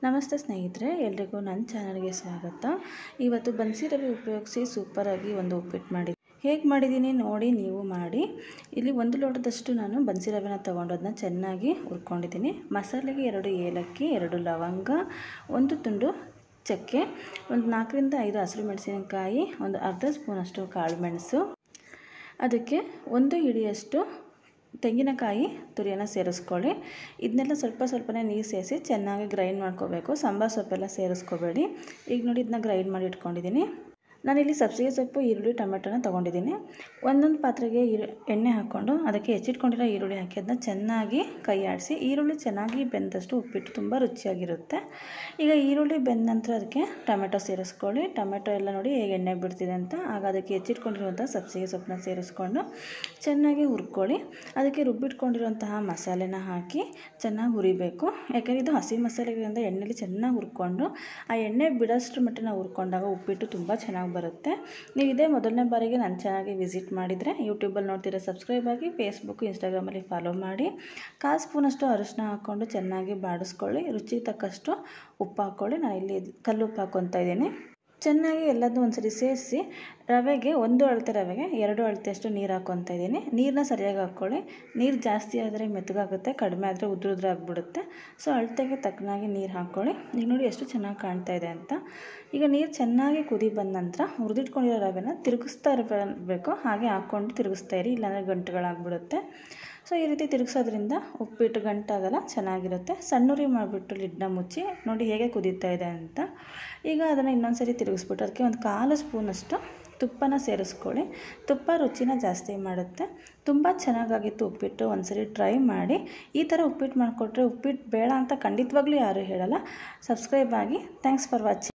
ನಮಸ್ತೆ ಸ್ನೇಹಿತರೆ, ಎಲ್ರಿಗೂ ನನ್ನ ಚಾನಲ್ಗೆ ಸ್ವಾಗತ. ಇವತ್ತು ಬನ್ಸಿ ರವೆ ಉಪಯೋಗಿಸಿ ಸೂಪರಾಗಿ ಒಂದು ಉಪ್ಪಿಟ್ಟು ಮಾಡಿದ್ದೀನಿ. ಹೇಗೆ ಮಾಡಿದ್ದೀನಿ ನೋಡಿ ನೀವು ಮಾಡಿ. ಇಲ್ಲಿ 1 ಲೋಟದಷ್ಟು ನಾನು ಬನ್ಸಿ ರವೆನ ತೊಗೊಂಡು ಅದನ್ನ ಚೆನ್ನಾಗಿ ಹುರ್ಕೊಂಡಿದ್ದೀನಿ. ಮಸಾಲೆಗೆ 2 ಏಲಕ್ಕಿ, 2 ಲವಂಗ, 1 ತುಂಡು ಚಕ್ಕೆ, ಒಂದು 4 ರಿಂದ 5 ಹಸಿರು ಮೆಣಸಿನಕಾಯಿ, ಒಂದು ಅರ್ಧ ಸ್ಪೂನಷ್ಟು ಕಾಳು ಮೆಣಸು, ಅದಕ್ಕೆ 1 ಹಿಡಿಯಷ್ಟು ತೆಂಗಿನಕಾಯಿ ತುರಿಯನ್ನು ಸೇರಿಸ್ಕೊಳ್ಳಿ. ಇದನ್ನೆಲ್ಲ ಸ್ವಲ್ಪನೇ ನೀರು ಸೇರಿಸಿ ಚೆನ್ನಾಗಿ ಗ್ರೈಂಡ್ ಮಾಡ್ಕೋಬೇಕು. ಸಾಂಬಾರು ಸೊಪ್ಪೆಲ್ಲ ಸೇರಿಸ್ಕೋಬೇಡಿ. ಈಗ ನೋಡಿ ಇದನ್ನ ಗ್ರೈಂಡ್ ಮಾಡಿ ಇಟ್ಕೊಂಡಿದ್ದೀನಿ. ನಾನಿಲ್ಲಿ ಸಬ್ಸಿಗೆ ಸೊಪ್ಪು, ಈರುಳ್ಳಿ, ಟೊಮೆಟೊನ ತೊಗೊಂಡಿದ್ದೀನಿ. ಒಂದೊಂದು ಪಾತ್ರೆಗೆ ಎಣ್ಣೆ ಹಾಕ್ಕೊಂಡು ಅದಕ್ಕೆ ಹೆಚ್ಚಿಟ್ಕೊಂಡಿರೋ ಈರುಳ್ಳಿ ಹಾಕಿ ಅದನ್ನ ಚೆನ್ನಾಗಿ ಕೈ ಆಡಿಸಿ. ಈರುಳ್ಳಿ ಚೆನ್ನಾಗಿ ಬೆಂದಷ್ಟು ಉಪ್ಪಿಟ್ಟು ತುಂಬ ರುಚಿಯಾಗಿರುತ್ತೆ. ಈಗ ಈರುಳ್ಳಿ ಬೆಂದ ನಂತರ ಅದಕ್ಕೆ ಟೊಮೆಟೊ ಸೇರಿಸ್ಕೊಳ್ಳಿ. ಟೊಮೆಟೊ ಎಲ್ಲ ನೋಡಿ ಹೇಗೆ ಎಣ್ಣೆ ಬಿಡ್ತಿದೆ ಅಂತ. ಆಗ ಅದಕ್ಕೆ ಹೆಚ್ಚಿಟ್ಕೊಂಡಿರುವಂಥ ಸಬ್ಸಿಗೆ ಸೊಪ್ಪನ್ನ ಸೇರಿಸ್ಕೊಂಡು ಚೆನ್ನಾಗಿ ಹುರ್ಕೊಳ್ಳಿ. ಅದಕ್ಕೆ ರುಬ್ಬಿಟ್ಕೊಂಡಿರುವಂತಹ ಮಸಾಲೆನ ಹಾಕಿ ಚೆನ್ನಾಗಿ ಹುರಿಬೇಕು. ಯಾಕಂದರೆ ಇದು ಹಸಿ ಮಸಾಲೆಗಳಿಂದ ಎಣ್ಣೆಲಿ ಚೆನ್ನಾಗಿ ಹುರ್ಕೊಂಡು ಆ ಎಣ್ಣೆ ಬಿಡೋಷ್ಟು ಮಟ್ಟಿನ ಹುರ್ಕೊಂಡಾಗ ಉಪ್ಪಿಟ್ಟು ತುಂಬ ಚೆನ್ನಾಗಿ ಬರುತ್ತೆ. ನೀವು ಇದೇ ಮೊದಲನೇ ಬಾರಿಗೆ ನನ್ನ ಚಾನಲ್ಗೆ ವಿಸಿಟ್ ಮಾಡಿದರೆ ಯೂಟ್ಯೂಬಲ್ಲಿ ನೋಡ್ತೀರಾ ಸಬ್ಸ್ಕ್ರೈಬ್ ಆಗಿ, ಫೇಸ್ಬುಕ್, ಇನ್ಸ್ಟಾಗ್ರಾಮಲ್ಲಿ ಫಾಲೋ ಮಾಡಿ. 1/4 ಸ್ಪೂನಷ್ಟು ಅರಿಶಿನ ಹಾಕ್ಕೊಂಡು ಚೆನ್ನಾಗಿ ಬಾಡಿಸ್ಕೊಳ್ಳಿ. ರುಚಿಗೆ ತಕ್ಕಷ್ಟು ಉಪ್ಪು ಹಾಕ್ಕೊಳ್ಳಿ. ನಾನು ಇಲ್ಲಿ ಕಲ್ಲುಪ್ಪು ಹಾಕ್ಕೊತಾ ಇದ್ದೀನಿ. ಚೆನ್ನಾಗಿ ಎಲ್ಲದನ್ನೂ ಒಂದ್ಸರಿ ಸೇರಿಸಿ ರವೆಗೆ 1 ಅಳತೆ ರವೆಗೆ 2 ಅಳತೆಯಷ್ಟು ನೀರು ಹಾಕ್ಕೊತಾ ಇದ್ದೀನಿ. ನೀರನ್ನ ಸರಿಯಾಗಿ ಹಾಕ್ಕೊಳ್ಳಿ. ನೀರು ಜಾಸ್ತಿ ಆದರೆ ಮೆತ್ತಗಾಗುತ್ತೆ, ಕಡಿಮೆ ಆದರೆ ಉದುರು ಆಗಿಬಿಡುತ್ತೆ. ಸೊ ಅಳತೆಗೆ ತಕ್ಕನಾಗಿ ನೀರು ಹಾಕ್ಕೊಳ್ಳಿ. ಈಗ ನೋಡಿ ಎಷ್ಟು ಚೆನ್ನಾಗಿ ಕಾಣ್ತಾ ಇದೆ ಅಂತ. ಈಗ ನೀರು ಚೆನ್ನಾಗಿ ಕುದಿ ಬಂದ ನಂತರ ಹುರಿದಿಟ್ಕೊಂಡಿರೋ ರವೆನ ತಿರುಗಿಸ್ತಾ ಇರಬೇಕು. ಹಾಗೆ ಹಾಕ್ಕೊಂಡು ತಿರುಗಿಸ್ತಾ ಇರಿ, ಇಲ್ಲಾಂದರೆ ಗಂಟುಗಳಾಗ್ಬಿಡುತ್ತೆ. ಸೊ ಈ ರೀತಿ ತಿರುಗಿಸೋದ್ರಿಂದ ಉಪ್ಪಿಟ್ಟು ಗಂಟಾಗಲ್ಲ, ಚೆನ್ನಾಗಿರುತ್ತೆ. ಸಣ್ಣುರಿ ಮಾಡಿಬಿಟ್ಟು ಲಿಡ್ನ ಮುಚ್ಚಿ ನೋಡಿ ಹೇಗೆ ಕುದೀತಾ ಇದೆ ಅಂತ. ಈಗ ಅದನ್ನು ಇನ್ನೊಂದು ಸರಿ ತಿರುಗಿಸ್ಬಿಟ್ಟು ಅದಕ್ಕೆ 1/4 ಸ್ಪೂನಷ್ಟು ತುಪ್ಪನ ಸೇರಿಸ್ಕೊಳ್ಳಿ. ತುಪ್ಪ ರುಚಿನ ಜಾಸ್ತಿ ಮಾಡುತ್ತೆ. ತುಂಬ ಚೆನ್ನಾಗಾಗಿತ್ತು ಉಪ್ಪಿಟ್ಟು. ಒಂದ್ಸರಿ ಟ್ರೈ ಮಾಡಿ. ಈ ಥರ ಉಪ್ಪಿಟ್ಟು ಮಾಡಿಕೊಟ್ರೆ ಉಪ್ಪಿಟ್ಟು ಬೇಡ ಅಂತ ಖಂಡಿತವಾಗ್ಲೂ ಯಾರೂ ಹೇಳಲ್ಲ. ಸಬ್ಸ್ಕ್ರೈಬ್ ಆಗಿ. Thanks for watching.